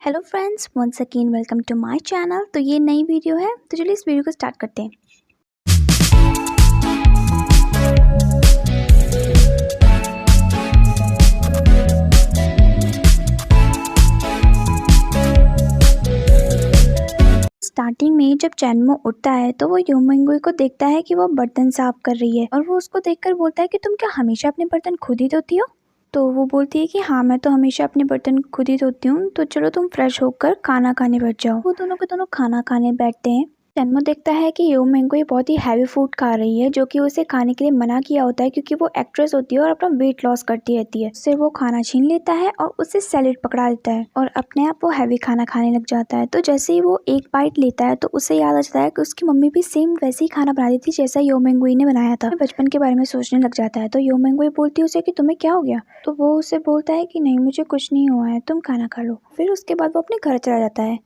Hello friends, once again welcome to my channel. तो ये नई वीडियो है, तो चलिए इस वीडियो को स्टार्ट करते हैं। स्टार्टिंग में जब चैनमो उठता है तो वो यूमिंगुई को देखता है कि वो बर्तन साफ कर रही है और वो उसको देखकर बोलता है कि तुम क्या हमेशा अपने बर्तन खुद ही धोती हो। तो वो बोलती है कि हाँ, मैं तो हमेशा अपने बर्तन खुद ही धोती हूँ, तो चलो तुम फ्रेश होकर खाना खाने बैठ जाओ। वो दोनों के दोनों खाना खाने बैठते हैं। चैनमो देखता है कि यूमिंगुई बहुत ही हैवी फूड खा रही है, जो कि उसे खाने के लिए मना किया होता है क्योंकि वो एक्ट्रेस होती है और अपना वेट लॉस करती रहती है। उससे वो खाना छीन लेता है और उसे सैलेड पकड़ा देता है और अपने आप वो हैवी खाना खाने लग जाता है। तो जैसे ही वो एक बाइट लेता है तो उसे याद आ जाता है कि उसकी मम्मी भी सेम वैसे ही खाना बनाती थी जैसा यूमिंगुई ने बनाया था। बचपन के बारे में सोचने लग जाता है। तो यूमिंगुई बोलती है उसे कि तुम्हें क्या हो गया। तो वो उसे बोलता है कि नहीं, मुझे कुछ नहीं हुआ है, तुम खाना खा लो। फिर उसके बाद वो अपने घर चला जाता है।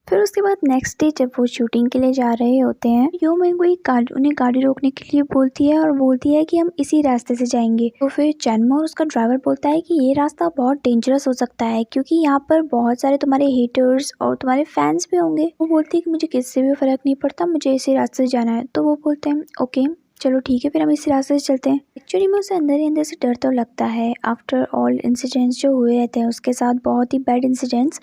फिर उसके बाद नेक्स्ट डे जब वो शूटिंग के लिए जा रहे होते हैं, यूमिंगुई उन्हें गाड़ी रोकने के लिए बोलती है और बोलती है कि हम इसी रास्ते से जाएंगे। तो फिर चैनमो और उसका ड्राइवर बोलता है कि ये रास्ता बहुत डेंजरस हो सकता है क्योंकि यहाँ पर बहुत सारे तुम्हारे हेटर्स और तुम्हारे फैंस भी होंगे। वो बोलती है कि मुझे किससे भी फर्क नहीं पड़ता, मुझे इसी रास्ते से जाना है। तो वो बोलते हैं ओके चलो ठीक है, फिर हम इसी रास्ते से चलते हैं। एक्चुअली में उसे अंदर ही अंदर से डर तो लगता है आफ्टर ऑल इंसिडेंट्स जो हुए रहते हैं उसके साथ, बहुत ही बैड इंसिडेंट्स।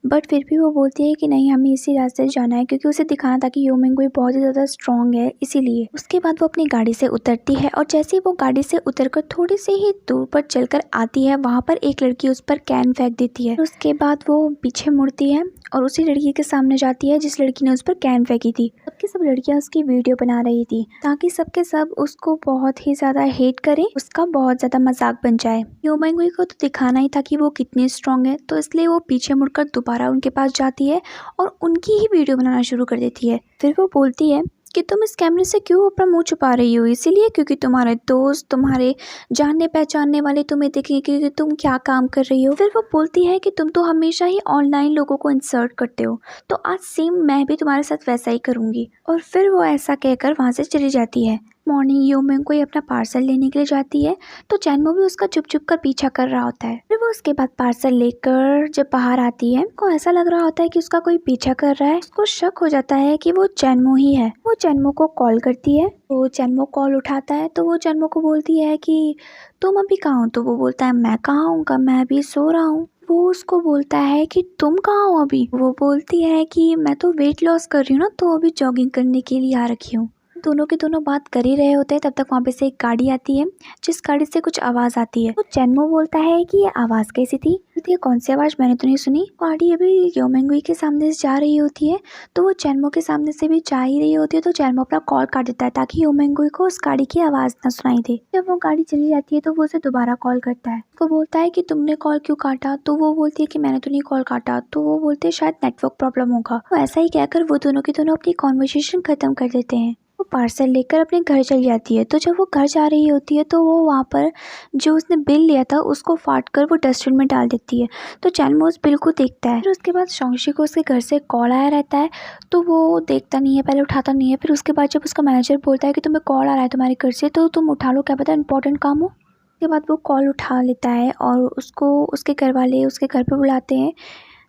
बट फिर भी वो बोलती है कि नहीं, हमें इसी रास्ते से जाना है क्योंकि उसे दिखाना था कि यूमिंगुई बहुत ही ज़्यादा स्ट्रॉन्ग है, इसीलिए। उसके बाद वो अपनी गाड़ी से उतरती है और जैसे ही वो गाड़ी से उतरकर थोड़ी सी ही दूर पर चलकर आती है, वहाँ पर एक लड़की उस पर कैन फेंक देती है। उसके बाद वो पीछे मुड़ती है और उसी लड़की के सामने जाती है जिस लड़की ने उस पर कैन फेंकी थी। सबकी सब लड़कियां उसकी वीडियो बना रही थी ताकि सबके सब उसको बहुत ही ज्यादा हेट करें, उसका बहुत ज्यादा मजाक बन जाए। यूमिंगुई को तो दिखाना ही था कि वो कितनी स्ट्रांग है, तो इसलिए वो पीछे मुड़कर दोबारा उनके पास जाती है और उनकी ही वीडियो बनाना शुरू कर देती है। फिर वो बोलती है कि तुम इस कैमरे से क्यों अपना मुंह छुपा रही हो। इसीलिए क्योंकि तुम्हारे दोस्त, तुम्हारे जानने पहचानने वाले तुम्हें देखेंगे कि तुम क्या काम कर रही हो। फिर वो बोलती है कि तुम तो हमेशा ही ऑनलाइन लोगों को इंसल्ट करते हो, तो आज सेम मैं भी तुम्हारे साथ वैसा ही करूंगी। और फिर वो ऐसा कहकर वहां से चली जाती है। मॉर्निंग यूमिंगुई अपना पार्सल लेने के लिए जाती है तो चैनमो भी उसका चुप चुप कर पीछा कर रहा होता है। फिर वो उसके बाद पार्सल लेकर जब बाहर आती है, को ऐसा लग रहा होता है कि उसका कोई पीछा कर रहा है। उसको शक हो जाता है कि वो चैनमो ही है। वो चैनमो को कॉल करती है, तो चैनमो कॉल उठाता है। तो वो चैनमो को बोलती है कि तुम अभी कहाँ हो। तो वो बोलता है मैं कहाँ हूँ, मैं अभी सो रहा हूँ। वो उसको बोलता है कि तुम कहाँ हो अभी। वो बोलती है कि मैं तो वेट लॉस कर रही हूँ ना, तो अभी जॉगिंग करने के लिए आ रखी हूँ। दोनों के दोनों बात कर ही रहे होते हैं, तब तक वहाँ पे से एक गाड़ी आती है जिस गाड़ी से कुछ आवाज़ आती है। तो चैनमो बोलता है कि ये आवाज़ कैसी थी। बोलती है कौन सी आवाज़, मैंने तो नहीं सुनी। गाड़ी अभी यूमिंगुई के सामने से जा रही होती है, तो वो चैनमो के सामने से भी जा ही रही होती है। तो चैनमो अपना कॉल काट देता है ताकि यूमिंगुई को उस गाड़ी की आवाज़ ना सुनाई दे। जब वो गाड़ी चली जाती है तो वो उसे दोबारा कॉल करता है। वो बोलता है कि तुमने कॉल क्यों काटा। तो वो बोलती है कि मैंने तो नहीं कॉल काटा। तो वो बोलते हैं शायद नेटवर्क प्रॉब्लम होगा। तो ऐसा ही कहकर वो दोनों के दोनों अपनी कॉन्वर्सेशन खत्म कर देते हैं। वो पार्सल लेकर अपने घर चली जाती है। तो जब वो घर जा रही होती है तो वो वहाँ पर जो उसने बिल लिया था उसको फाड़ कर वो डस्टबिन में डाल देती है। तो चैनमो उस बिल को देखता है। फिर उसके बाद शोंगशी को उसके घर से कॉल आया रहता है, तो वो देखता नहीं है, पहले उठाता नहीं है। फिर उसके बाद जब उसका मैनेजर बोलता है कि तुम्हें कॉल आ रहा है तुम्हारे घर से, तो तुम उठा लो, क्या पता इंपॉर्टेंट काम हो। उसके बाद वो कॉल उठा लेता है और उसको उसके घर वाले उसके घर पे बुलाते हैं।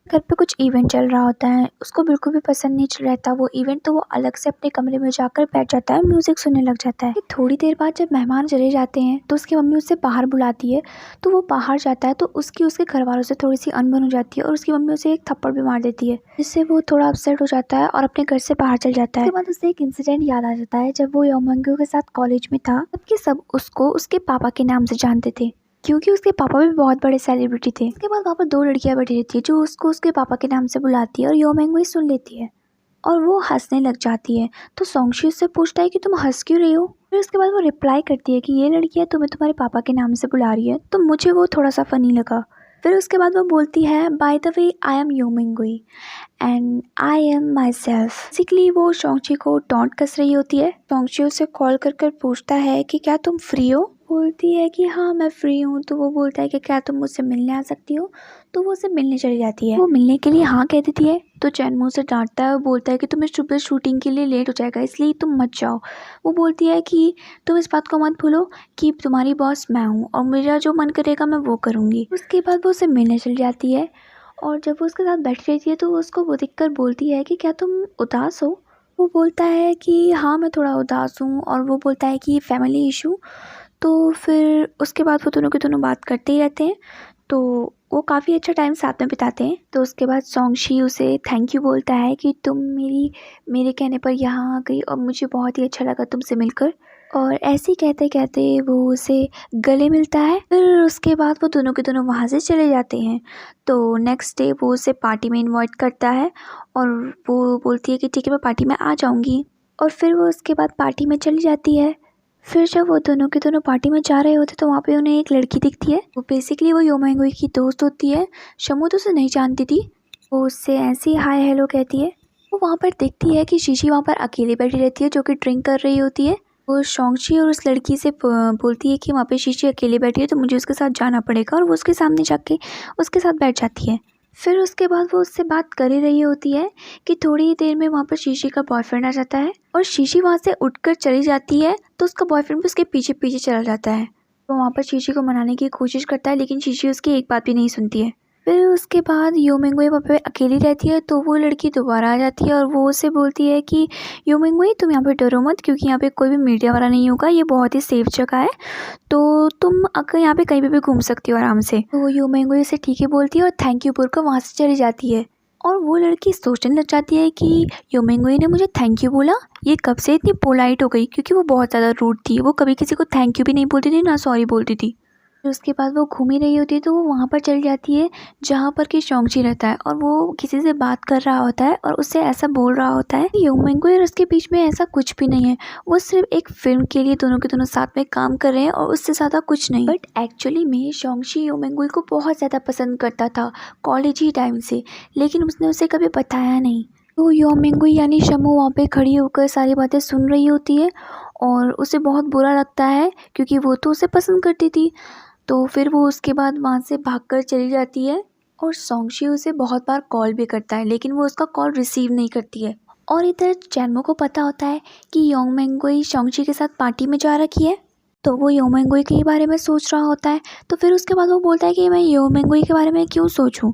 घर पे कुछ इवेंट चल रहा होता है, उसको बिल्कुल भी पसंद नहीं रहता वो इवेंट। तो वो अलग से अपने कमरे में जाकर बैठ जाता है, म्यूजिक सुनने लग जाता है। थोड़ी देर बाद जब मेहमान चले जाते हैं तो उसकी मम्मी उससे बाहर बुलाती है। तो वो बाहर जाता है तो उसके घर वालों से थोड़ी सी अनबन हो जाती है और उसकी मम्मी उसे एक थप्पड़ भी मार देती है, जिससे वो थोड़ा अपसेट हो जाता है और अपने घर से बाहर चल जाता है। उसके बाद उसे एक इंसिडेंट याद आ जाता है, जब वो यूमिंगुई के साथ कॉलेज में था, सबके सब उसको उसके पापा के नाम से जानते थे क्योंकि उसके पापा भी बहुत बड़े सेलिब्रिटी थे। उसके बाद वहाँ पर दो लड़कियां बैठी रहती है जो उसको उसके पापा के नाम से बुलाती है और यूमिंगुई सुन लेती है और वो हंसने लग जाती है। तो सोंगशी उससे पूछता है कि तुम हंस क्यों रही हो। फिर उसके बाद वो रिप्लाई करती है कि ये लड़कियां तुम्हें तुम्हारे पापा के नाम से बुला रही है, तो मुझे वो थोड़ा सा फनी लगा। फिर उसके बाद वो बोलती है by the way I am Yumingui and I am myself. Basically वो सोंगशी को टॉन्ट कस रही होती है। सोंगशी उसे कॉल कर पूछता है कि क्या तुम फ्री हो। बोलती है कि हाँ मैं फ्री हूँ। तो वो बोलता है कि क्या तुम मुझसे मिलने आ सकती हो। तो वो उसे मिलने चली जाती है। वो मिलने के लिए हाँ कह देती है। तो चैनमो से डांटता है, वो बोलता है कि तुम्हें सुबह शूटिंग के लिए लेट हो जाएगा, इसलिए तुम मत जाओ। वो बोलती है कि तुम इस बात को मत भूलो कि तुम्हारी बॉस मैं हूँ और मेरा जो मन करेगा मैं वो करूँगी। उसके बाद वो उसे मिलने चली जाती है और जब वो उसके साथ बैठी रहती है तो वो उसको वो देखकर बोलती है कि क्या तुम उदास हो। वो बोलता है कि हाँ मैं थोड़ा उदास हूँ, और वो बोलता है कि फैमिली इशू। तो फिर उसके बाद वो दोनों के दोनों बात करते ही रहते हैं। तो वो काफ़ी अच्छा टाइम साथ में बिताते हैं। तो उसके बाद सोंगशी उसे थैंक यू बोलता है कि तुम मेरे कहने पर यहाँ आ गई और मुझे बहुत ही अच्छा लगा तुमसे मिलकर। और ऐसे ही कहते कहते वो उसे गले मिलता है। फिर उसके बाद वो दोनों के दोनों वहाँ से चले जाते हैं। तो नेक्स्ट डे वो उसे पार्टी में इनवाइट करता है और वो बोलती है कि ठीक है मैं पार्टी में आ जाऊँगी। और फिर वो उसके बाद पार्टी में चली जाती है। फिर जब वो दोनों के दोनों पार्टी में जा रहे होते तो वहाँ पे उन्हें एक लड़की दिखती है। वो बेसिकली वो यो मैंगुई की दोस्त होती है। शमू तो उसे नहीं जानती थी। वो उससे ऐसे ही हाय हेलो कहती है। वो वहाँ पर देखती है कि शीशी वहाँ पर अकेली बैठी रहती है जो कि ड्रिंक कर रही होती है। वो शोंगची और उस लड़की से बोलती है कि वहाँ पे शीशी अकेली बैठी है तो मुझे उसके साथ जाना पड़ेगा, और वो उसके सामने जाके उसके साथ बैठ जाती है। फिर उसके बाद वो उससे बात कर ही रही होती है कि थोड़ी ही देर में वहाँ पर शीशी का बॉयफ्रेंड आ जाता है और शीशी वहाँ से उठकर चली जाती है। तो उसका बॉयफ्रेंड भी उसके पीछे पीछे चला जाता है। वो वहाँ पर शीशी को मनाने की कोशिश करता है लेकिन शीशी उसकी एक बात भी नहीं सुनती है। फिर उसके बाद यो मिंगुई वहाँ पे अकेली रहती है तो वो लड़की दोबारा आ जाती है और वो उसे बोलती है कि यो मिंगुई तुम यहाँ पे डरो मत, क्योंकि यहाँ पे कोई भी मीडिया वाला नहीं होगा, ये बहुत ही सेफ जगह है, तो तुम अगर यहाँ पे कहीं पे भी घूम सकती हो आराम से। तो वो यो मिंगुई से ठीक है बोलती है और थैंक यू बोलकर वहाँ से चली जाती है। और वो लड़की सोचने लग जाती है कि यो मिंगुई ने मुझे थैंक यू बोला, ये कब से इतनी पोलाइट हो गई, क्योंकि वो बहुत ज़्यादा रूड थी। वो कभी किसी को थैंक यू भी नहीं बोलती थी ना सॉरी बोलती थी। फिर उसके बाद वो घूम ही रही होती है तो वो वहाँ पर चली जाती है जहाँ पर कि शोंगची रहता है, और वो किसी से बात कर रहा होता है और उससे ऐसा बोल रहा होता है कि यो मिंगुई और उसके बीच में ऐसा कुछ भी नहीं है, वो सिर्फ एक फिल्म के लिए दोनों के दोनों साथ में काम कर रहे हैं और उससे ज़्यादा कुछ नहीं। बट एक्चुअली में शोंगची यो मिंगुई को बहुत ज़्यादा पसंद करता था कॉलेज ही टाइम से, लेकिन उसने उसे कभी बताया नहीं। तो यो मिंगुई यानी शमू वहाँ पे खड़ी होकर सारी बातें सुन रही होती है और उसे बहुत बुरा लगता है क्योंकि वो तो उसे पसंद करती थी। तो फिर वो उसके बाद वहाँ से भागकर चली जाती है और सोंगशी उसे बहुत बार कॉल भी करता है लेकिन वो उसका कॉल रिसीव नहीं करती है। और इधर चैनमो को पता होता है कि योंग मेंगुई सोंगशी के साथ पार्टी में जा रखी है, तो वो यो मेंगुई के बारे में सोच रहा होता है। तो फिर उसके बाद वो बोलता है कि मैं यो मेंगुई के बारे में क्यों सोचूं,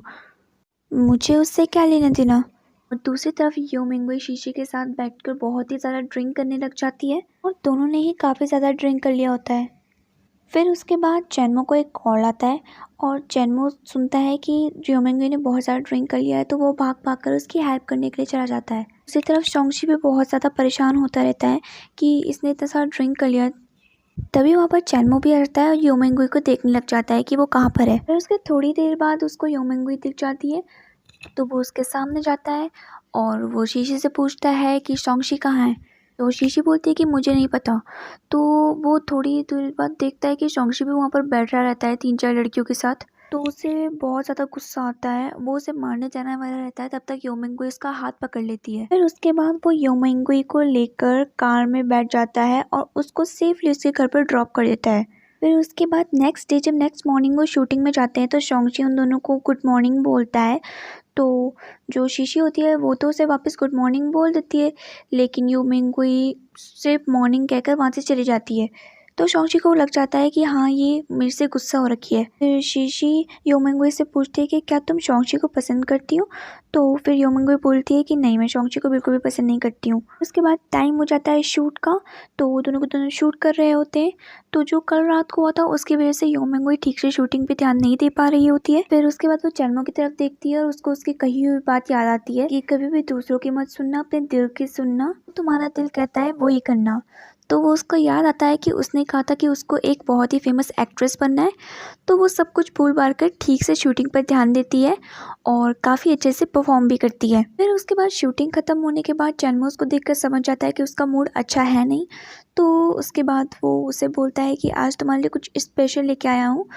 मुझे उससे क्या लेना देना। और दूसरी तरफ यो मिंगुई शीशी के साथ बैठकर बहुत ही ज़्यादा ड्रिंक करने लग जाती है और दोनों ने ही काफ़ी ज़्यादा ड्रिंक कर लिया होता है। फिर उसके बाद चैनमो को एक कॉल आता है और चैनमो सुनता है कि यो मिंगुई ने बहुत ज़्यादा ड्रिंक कर लिया है, तो वो भाग भाग कर उसकी हेल्प करने के लिए चला जाता है। दूसरी तरफ शोंगशी भी बहुत ज़्यादा परेशान होता रहता है कि इसने इतना सारा ड्रिंक कर लिया। तभी वहाँ पर चैनमो भी आता है और यो मिंगुई को देखने लग जाता है कि वो कहाँ पर है। फिर उसके थोड़ी देर बाद उसको यो मिंगुई दिख जाती है तो वो उसके सामने जाता है और वो शीशी से पूछता है कि शोंगशी कहाँ है। तो शीशी बोलती है कि मुझे नहीं पता। तो वो थोड़ी देर बाद देखता है कि शोंगशी भी वहाँ पर बैठा रहता है 3-4 लड़कियों के साथ। तो उसे बहुत ज़्यादा गुस्सा आता है, वो उसे मारने जाने वाला रहता है, तब तक यो मिंगुई इसका हाथ पकड़ लेती है। फिर उसके बाद वो यो मिंगुई को लेकर कार में बैठ जाता है और उसको सेफली उसके घर पर ड्रॉप कर देता है। फिर उसके बाद नेक्स्ट डे जब नेक्स्ट मॉर्निंग वो शूटिंग में जाते हैं तो शोंगशी उन दोनों को गुड मॉर्निंग बोलता है। तो जो शीशी होती है वो तो उसे वापस गुड मॉर्निंग बोल देती है, लेकिन यो मिंगुई सिर्फ मॉर्निंग कहकर वहाँ से चली जाती है। तो शोंगची को लग जाता है कि हाँ ये मेरे से गुस्सा हो रखी है। फिर शीशी यो मिंगुई से पूछती है कि क्या तुम शोंगची को पसंद करती हो। तो फिर यो मिंगुई बोलती है कि नहीं, मैं शोंगची को बिल्कुल भी पसंद नहीं करती हूँ। उसके बाद टाइम हो जाता है शूट का, तो वो दोनों को दोनों शूट कर रहे होते हैं। तो जो कल रात को हुआ था उसकी वजह से यो मिंगुई ठीक से शूटिंग पे ध्यान नहीं दे पा रही होती है। फिर उसके बाद वो चैनमो की तरफ देखती है और उसको उसकी कही हुई बात याद आती है कि कभी भी दूसरों की मत सुनना, अपने दिल की सुनना, तुम्हारा दिल कहता है वो ही करना। तो वो उसको याद आता है कि उसने कहा था कि उसको एक बहुत ही फेमस एक्ट्रेस बनना है। तो वो सब कुछ भूल बार कर ठीक से शूटिंग पर ध्यान देती है और काफ़ी अच्छे से परफॉर्म भी करती है। फिर उसके बाद शूटिंग ख़त्म होने के बाद चैनमो उसको देखकर समझ जाता है कि उसका मूड अच्छा है नहीं। तो उसके बाद वो उसे बोलता है कि आज तुम्हारे लिए कुछ स्पेशल लेके आया हूँ।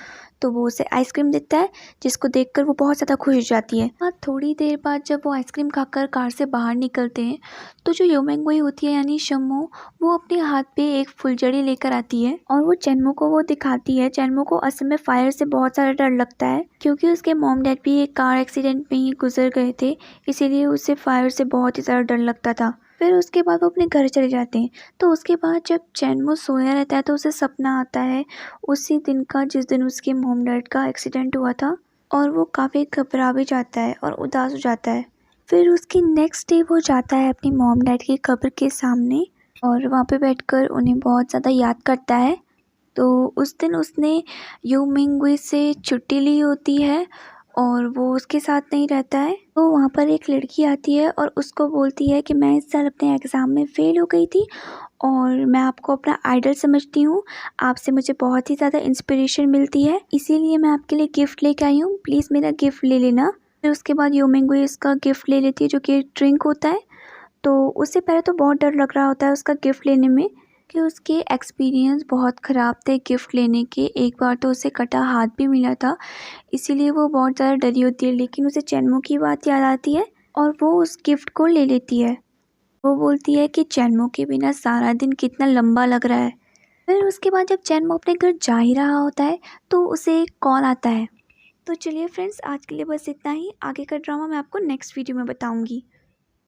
तो वो उसे आइसक्रीम देता है जिसको देखकर वो बहुत ज़्यादा खुश हो जाती है। हाँ, थोड़ी देर बाद जब वो आइसक्रीम खाकर कार से बाहर निकलते हैं तो जो यो मिंगुई होती है यानी शम्मो, वो अपने हाथ पे एक फुलझड़ी लेकर आती है और वो चैनमो को वो दिखाती है। चैनमो को असल में फायर से बहुत सारा डर लगता है क्योंकि उसके मॉम डैड भी एक कार एक्सीडेंट में ही गुजर गए थे, इसीलिए उसे फायर से बहुत ही ज़्यादा डर लगता था। फिर उसके बाद वो अपने घर चले जाते हैं। तो उसके बाद जब चैनमो सोया रहता है तो उसे सपना आता है उसी दिन का जिस दिन उसके मॉम डैड का एक्सीडेंट हुआ था। और वो काफ़ी घबरा भी जाता है और उदास हो जाता है। फिर उसकी नेक्स्ट डे वो जाता है अपनी मॉम डैड की कब्र के सामने और वहाँ पे बैठकर उन्हें बहुत ज़्यादा याद करता है। तो उस दिन उसने यू मिंगवे से छुट्टी ली होती है और वो उसके साथ नहीं रहता है। तो वहाँ पर एक लड़की आती है और उसको बोलती है कि मैं इस साल अपने एग्ज़ाम में फ़ेल हो गई थी और मैं आपको अपना आइडल समझती हूँ। आपसे मुझे बहुत ही ज़्यादा इंस्पिरेशन मिलती है, इसीलिए मैं आपके लिए गिफ्ट लेके आई हूँ, प्लीज़ मेरा गिफ्ट ले लेना। फिर उसके बाद यू मिंगवे उसका गिफ्ट ले लेती है जो कि एक ड्रिंक होता है। तो उससे पहले तो बहुत डर लग रहा होता है उसका गिफ्ट लेने में कि उसके एक्सपीरियंस बहुत ख़राब थे गिफ्ट लेने के। एक बार तो उसे कटा हाथ भी मिला था, इसीलिए वो बहुत ज़्यादा डरी होती है। लेकिन उसे चैनमो की बात याद आती है और वो उस गिफ्ट को ले लेती है। वो बोलती है कि चैनमो के बिना सारा दिन कितना लंबा लग रहा है। फिर उसके बाद जब चैनमो अपने घर जा ही रहा होता है तो उसे एक कॉल आता है। तो चलिए फ्रेंड्स, आज के लिए बस इतना ही। आगे का ड्रामा मैं आपको नेक्स्ट वीडियो में बताऊँगी।